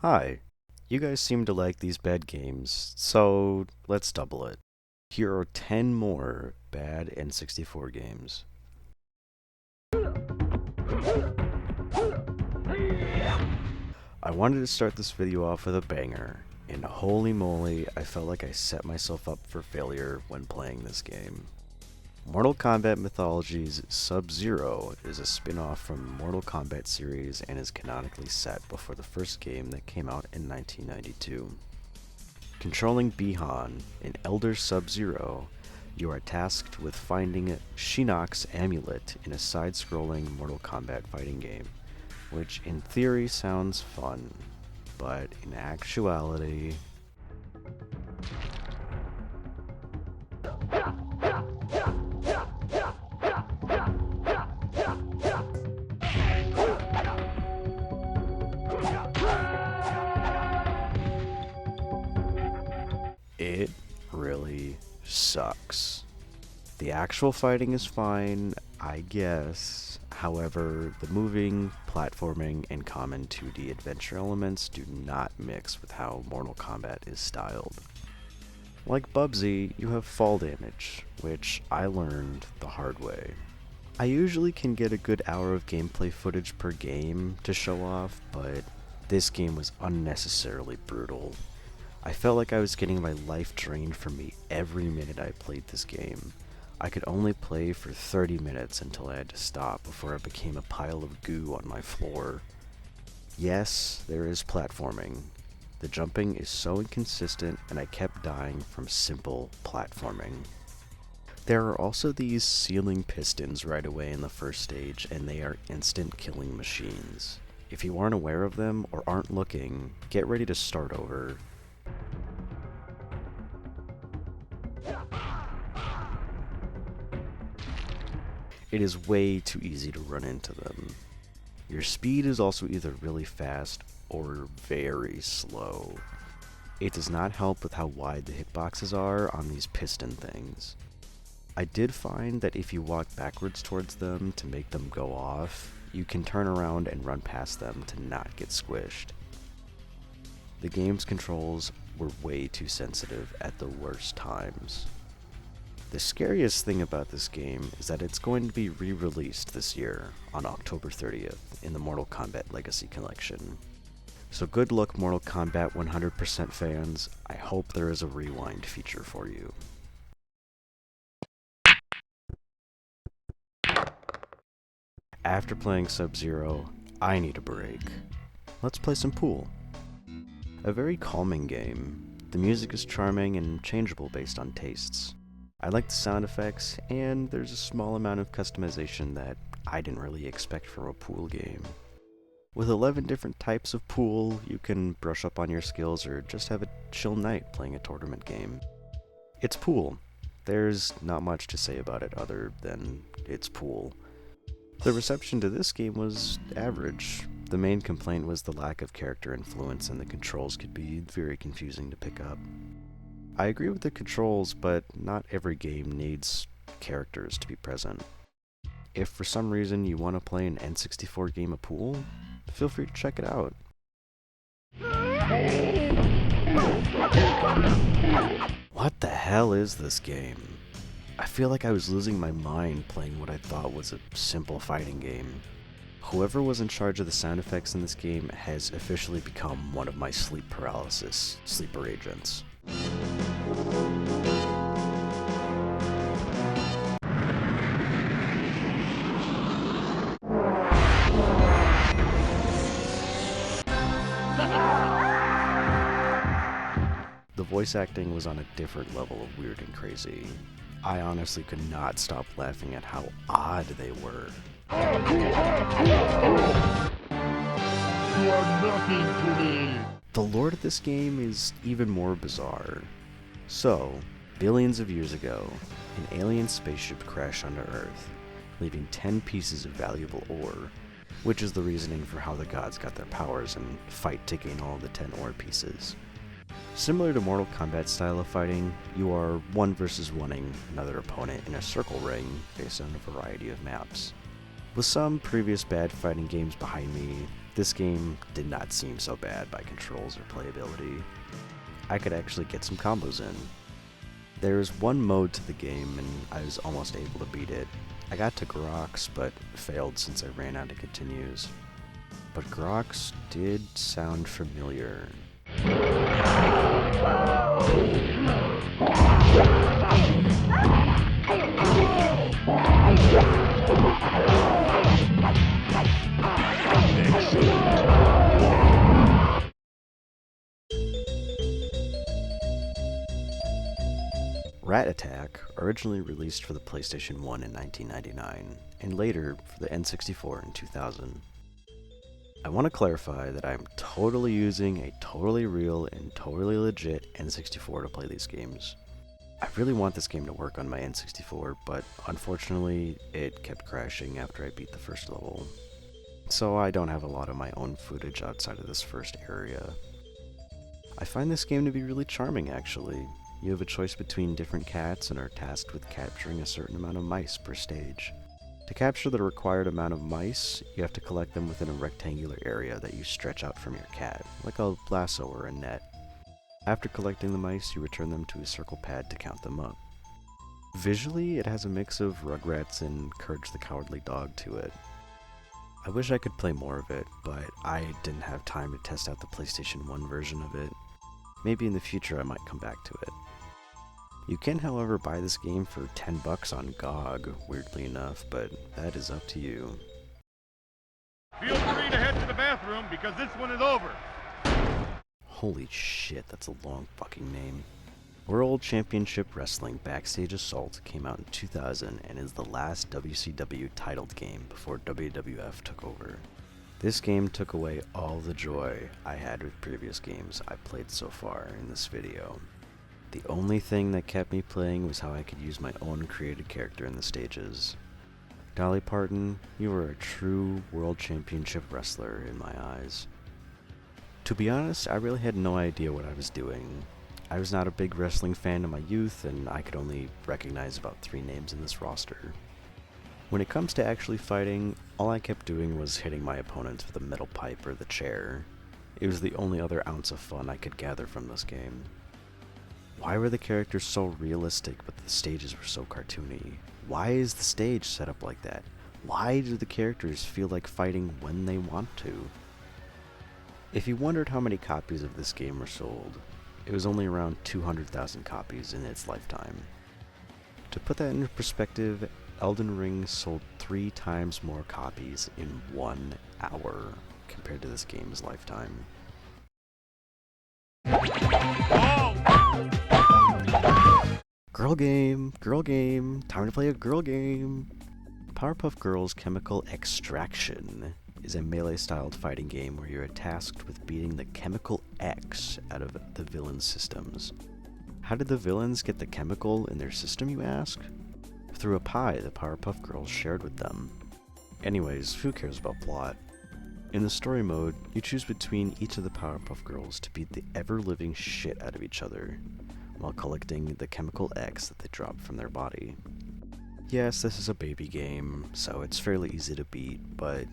Hi, you guys seem to like these bad games, so let's double it. Here are 10 more bad N64 games. I wanted to start this video off with a banger, and holy moly, I felt like I set myself up for failure when playing this game. Mortal Kombat Mythologies Sub-Zero is a spin-off from the Mortal Kombat series and is canonically set before the first game that came out in 1992. Controlling Bihan, an Elder Sub-Zero, you are tasked with finding Shinnok's amulet in a side-scrolling Mortal Kombat fighting game, which in theory sounds fun, but in actuality... it really sucks. The actual fighting is fine, I guess. However, the moving, platforming, and common 2D adventure elements do not mix with how Mortal Kombat is styled. Like Bubsy, you have fall damage, which I learned the hard way. I usually can get a good hour of gameplay footage per game to show off, but this game was unnecessarily brutal. I felt like I was getting my life drained from me every minute I played this game. I could only play for 30 minutes until I had to stop before I became a pile of goo on my floor. Yes, there is platforming. The jumping is so inconsistent and I kept dying from simple platforming. There are also these ceiling pistons right away in the first stage, and they are instant killing machines. If you aren't aware of them or aren't looking, get ready to start over. It is way too easy to run into them. Your speed is also either really fast or very slow. It does not help with how wide the hitboxes are on these piston things. I did find that if you walk backwards towards them to make them go off, you can turn around and run past them to not get squished. The game's controls were way too sensitive at the worst times. The scariest thing about this game is that it's going to be re-released this year on October 30th in the Mortal Kombat Legacy Collection. So good luck, Mortal Kombat 100% fans. I hope there is a rewind feature for you. After playing Sub-Zero, I need a break. Let's play some pool. A very calming game. The music is charming and changeable based on tastes. I like the sound effects, and there's a small amount of customization that I didn't really expect from a pool game. With 11 different types of pool, you can brush up on your skills or just have a chill night playing a tournament game. It's pool. There's not much to say about it other than it's pool. The reception to this game was average. The main complaint was the lack of character influence, and the controls could be very confusing to pick up. I agree with the controls, but not every game needs characters to be present. If for some reason you want to play an N64 game of pool, feel free to check it out. What the hell is this game? I feel like I was losing my mind playing what I thought was a simple fighting game. Whoever was in charge of the sound effects in this game has officially become one of my sleep paralysis sleeper agents. The voice acting was on a different level of weird and crazy. I honestly could not stop laughing at how odd they were. You are nothing to me. The lore of this game is even more bizarre. So, billions of years ago, an alien spaceship crashed onto Earth, leaving 10 pieces of valuable ore, which is the reasoning for how the gods got their powers and fight to gain all the 10 ore pieces. Similar to Mortal Kombat style of fighting, you are 1 versus 1ing another opponent in a circle ring based on a variety of maps. With some previous bad fighting games behind me, This game did not seem so bad by controls or playability. I could actually get some combos in. There is one mode to the game and I was almost able to beat it. I got to Grox, but failed since I ran out of continues. But Grox did sound familiar. Rat Attack, originally released for the PlayStation 1 in 1999, and later for the N64 in 2000. I want to clarify that I'm totally using a totally real and totally legit N64 to play these games. I really want this game to work on my N64, but unfortunately it kept crashing after I beat the first level. So I don't have a lot of my own footage outside of this first area. I find this game to be really charming actually. You have a choice between different cats and are tasked with capturing a certain amount of mice per stage. To capture the required amount of mice, you have to collect them within a rectangular area that you stretch out from your cat, like a lasso or a net. After collecting the mice, you return them to a circle pad to count them up. Visually, it has a mix of Rugrats and Courage the Cowardly Dog to it. I wish I could play more of it, but I didn't have time to test out the PlayStation 1 version of it. Maybe in the future I might come back to it. You can, however, buy this game for $10 on GOG, weirdly enough, but that is up to you. Feel free to head to the bathroom because this one is over. Holy shit, that's a long fucking name. World Championship Wrestling Backstage Assault came out in 2000 and is the last WCW titled game before WWF took over. This game took away all the joy I had with previous games I played so far in this video. The only thing that kept me playing was how I could use my own created character in the stages. Dolly Parton, you are a true World Championship wrestler in my eyes. To be honest, I really had no idea what I was doing. I was not a big wrestling fan in my youth, and I could only recognize about 3 names in this roster. When it comes to actually fighting, all I kept doing was hitting my opponents with a metal pipe or the chair. It was the only other ounce of fun I could gather from this game. Why were the characters so realistic but the stages were so cartoony? Why is the stage set up like that? Why do the characters feel like fighting when they want to? If you wondered how many copies of this game were sold, it was only around 200,000 copies in its lifetime. To put that into perspective, Elden Ring sold 3 times more copies in 1 hour compared to this game's lifetime. Girl game, time to play a girl game. Powerpuff Girls Chemical Extraction is a melee-styled fighting game where you are tasked with beating the Chemical X out of the villain's systems. How did the villains get the chemical in their system, you ask? Through a pie the Powerpuff Girls shared with them. Anyways, who cares about plot? In the story mode, you choose between each of the Powerpuff Girls to beat the ever-living shit out of each other, while collecting the Chemical X that they drop from their body. Yes, this is a baby game, so it's fairly easy to beat, but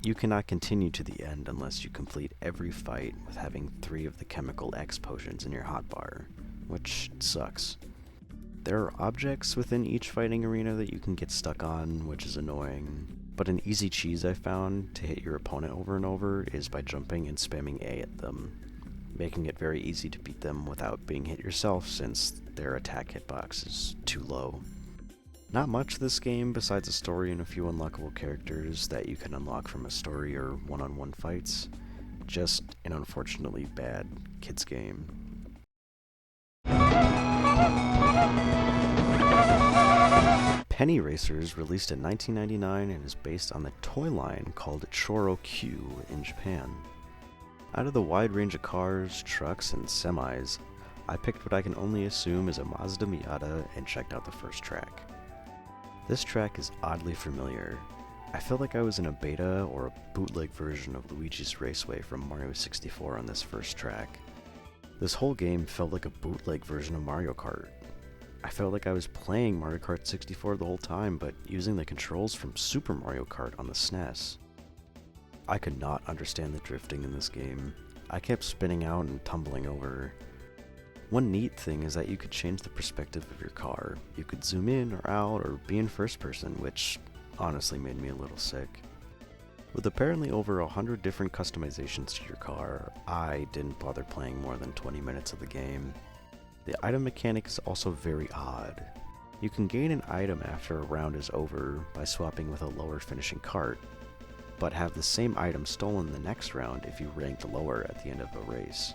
you cannot continue to the end unless you complete every fight with having 3 of the Chemical X potions in your hotbar, which sucks. There are objects within each fighting arena that you can get stuck on, which is annoying, but an easy cheese I found to hit your opponent over and over is by jumping and spamming A at them, making it very easy to beat them without being hit yourself since their attack hitbox is too low. Not much to this game besides a story and a few unlockable characters that you can unlock from a story or one-on-one fights. Just an unfortunately bad kids game. Penny Racers released in 1999 and is based on the toy line called Choro Q in Japan. Out of the wide range of cars, trucks, and semis, I picked what I can only assume is a Mazda Miata and checked out the first track. This track is oddly familiar. I felt like I was in a beta or a bootleg version of Luigi's Raceway from Mario 64 on this first track. This whole game felt like a bootleg version of Mario Kart. I felt like I was playing Mario Kart 64 the whole time, but using the controls from Super Mario Kart on the SNES. I could not understand the drifting in this game. I kept spinning out and tumbling over. One neat thing is that you could change the perspective of your car. You could zoom in or out or be in first person, which honestly made me a little sick. With apparently over 100 different customizations to your car, I didn't bother playing more than 20 minutes of the game. The item mechanic is also very odd. You can gain an item after a round is over by swapping with a lower finishing cart, but have the same item stolen the next round if you ranked lower at the end of a race.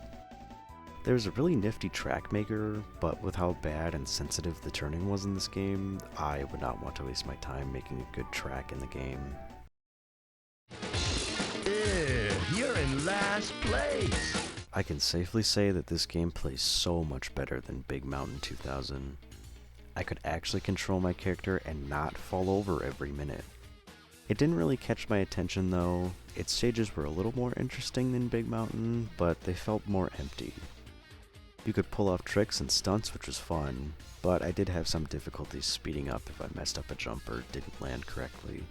There's a really nifty track maker, but with how bad and sensitive the turning was in this game, I would not want to waste my time making a good track in the game. You're in last place. I can safely say that this game plays so much better than Big Mountain 2000. I could actually control my character and not fall over every minute. It didn't really catch my attention though. Its stages were a little more interesting than Big Mountain, but they felt more empty. You could pull off tricks and stunts, which was fun, but I did have some difficulties speeding up if I messed up a jump or didn't land correctly.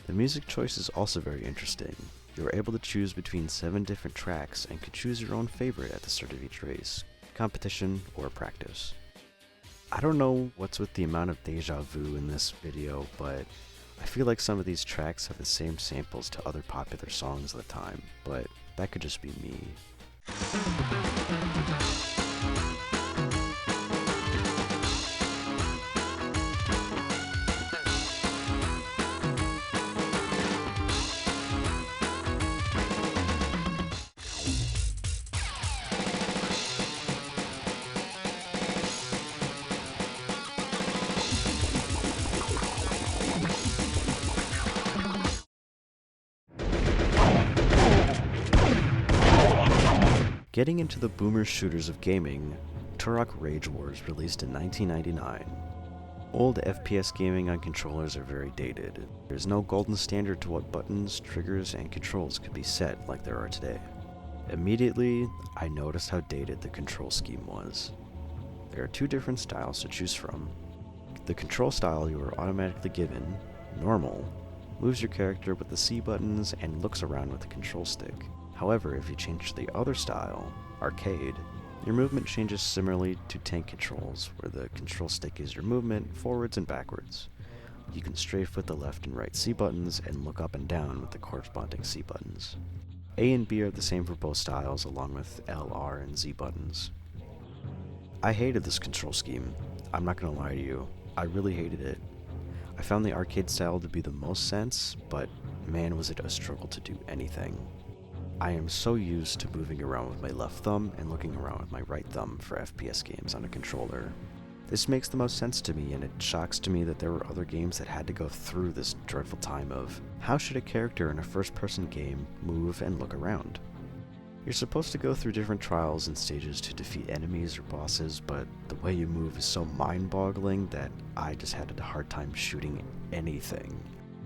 The music choice is also very interesting. You are able to choose between 7 different tracks and could choose your own favorite at the start of each race, competition, or practice. I don't know what's with the amount of deja vu in this video, but I feel like some of these tracks have the same samples to other popular songs of the time, but that could just be me. Getting into the boomer shooters of gaming, Turok Rage Wars released in 1999. Old FPS gaming on controllers are very dated. There's no golden standard to what buttons, triggers, and controls could be set like there are today. Immediately, I noticed how dated the control scheme was. There are 2 different styles to choose from. The control style you are automatically given, Normal, moves your character with the C buttons and looks around with the control stick. However, if you change to the other style, Arcade, your movement changes similarly to tank controls, where the control stick is your movement forwards and backwards. You can strafe with the left and right C buttons and look up and down with the corresponding C buttons. A and B are the same for both styles, along with L, R, and Z buttons. I hated this control scheme. I'm not gonna lie to you, I really hated it. I found the arcade style to be the most sense, but man was it a struggle to do anything. I am so used to moving around with my left thumb and looking around with my right thumb for FPS games on a controller. This makes the most sense to me, and it shocks to me that there were other games that had to go through this dreadful time of, how should a character in a first-person game move and look around? You're supposed to go through different trials and stages to defeat enemies or bosses, but the way you move is so mind-boggling that I just had a hard time shooting anything.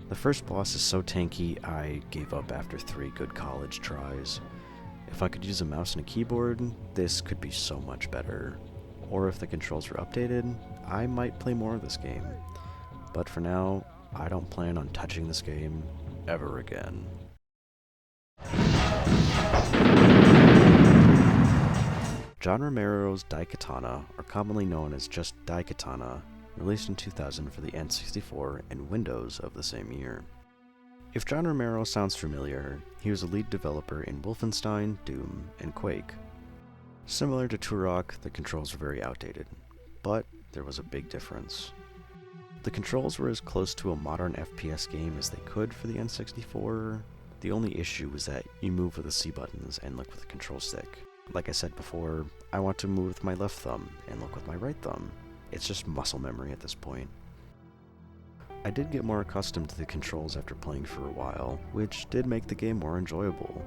The first boss is so tanky, I gave up after 3 good college tries. If I could use a mouse and a keyboard, this could be so much better. Or if the controls were updated, I might play more of this game. But for now, I don't plan on touching this game ever again. John Romero's Daikatana, or commonly known as just Daikatana, released in 2000 for the N64 and Windows of the same year. If John Romero sounds familiar, he was a lead developer in Wolfenstein, Doom, and Quake. Similar to Turok, the controls were very outdated, but there was a big difference. The controls were as close to a modern FPS game as they could for the N64. The only issue was that you move with the C buttons and look with the control stick. Like I said before, I want to move with my left thumb and look with my right thumb. It's just muscle memory at this point. I did get more accustomed to the controls after playing for a while, which did make the game more enjoyable.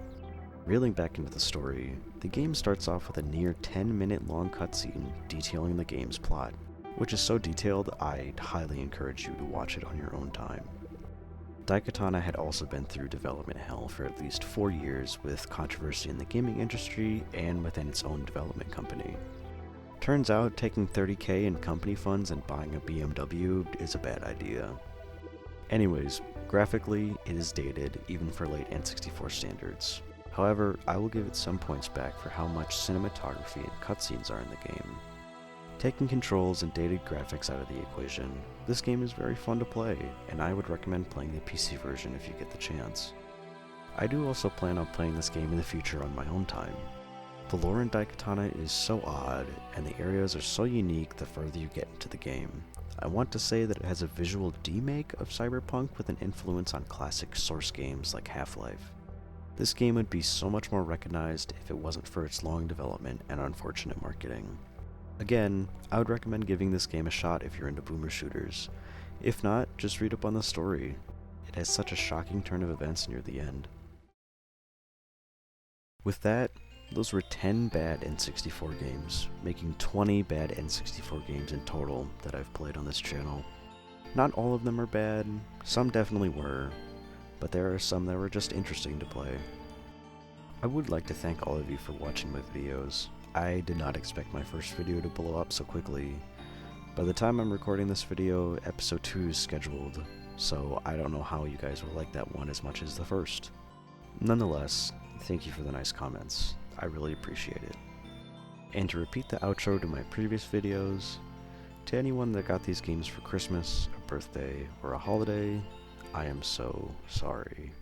Reeling back into the story, the game starts off with a near 10-minute long cutscene detailing the game's plot, which is so detailed I'd highly encourage you to watch it on your own time. Daikatana had also been through development hell for at least 4 years, with controversy in the gaming industry and within its own development company. Turns out taking $30,000 in company funds and buying a BMW is a bad idea. Anyways, Graphically, it is dated, even for late N64 standards. However, I will give it some points back for how much cinematography and cutscenes are in the game. Taking controls and dated graphics out of the equation, this game is very fun to play, and I would recommend playing the PC version if you get the chance. I do also plan on playing this game in the future on my own time. The lore in Daikatana is so odd, and the areas are so unique the further you get into the game. I want to say that it has a visual demake of Cyberpunk with an influence on classic Source games like Half-Life. This game would be so much more recognized if it wasn't for its long development and unfortunate marketing. Again, I would recommend giving this game a shot if you're into boomer shooters. If not, just read up on the story. It has such a shocking turn of events near the end. With that, those were 10 bad N64 games, making 20 bad N64 games in total that I've played on this channel. Not all of them are bad, some definitely were, but there are some that were just interesting to play. I would like to thank all of you for watching my videos. I did not expect my first video to blow up so quickly. By the time I'm recording this video, episode 2 is scheduled, so I don't know how you guys will like that one as much as the first. Nonetheless, thank you for the nice comments. I really appreciate it. And to repeat the outro to my previous videos, to anyone that got these games for Christmas, a birthday, or a holiday, I am so sorry.